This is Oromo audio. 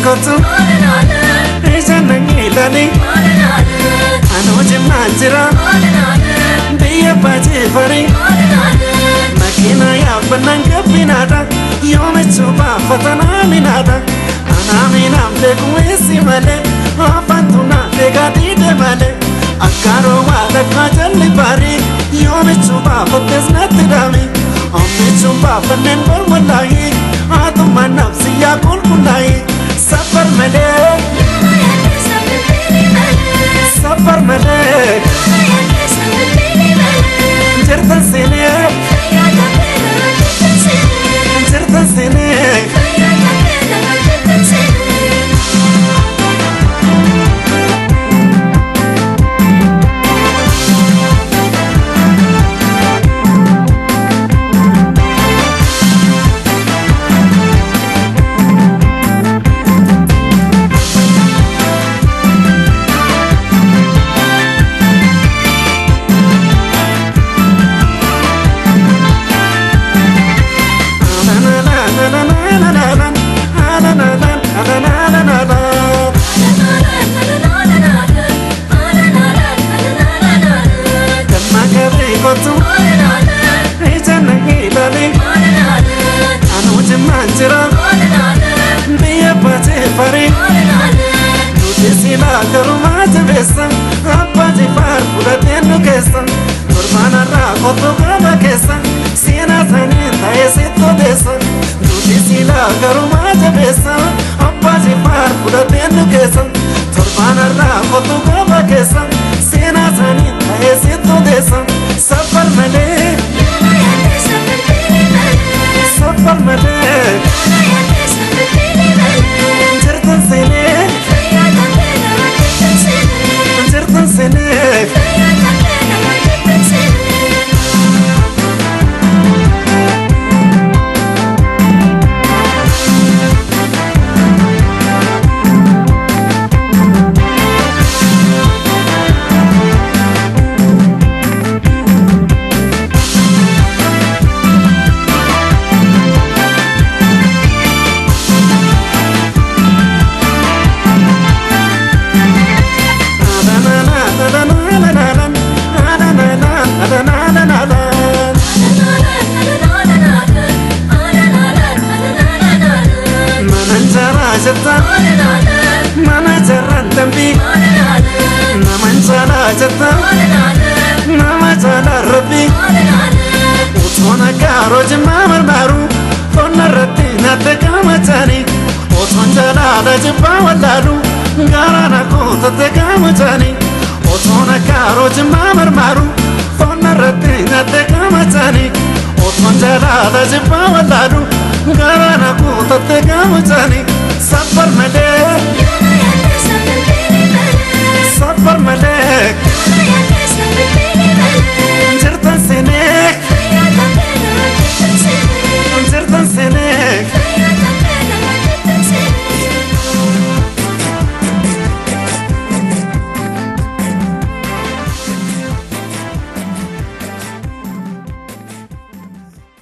kotu Ijanangi lali Anuji manjira Biya baji fari Makina ya bananga binada Yome chuba fatana minada Anamina mlegu isi male Afantuna lega dide male Akaro wala kajalli bari Yome chuba fates natidami Ome chuba fanen barwalahi Atuma nafsi ya kulkulai Safar male Safar male Jirtan sene Jirtan sene Safar malek Jirtan sene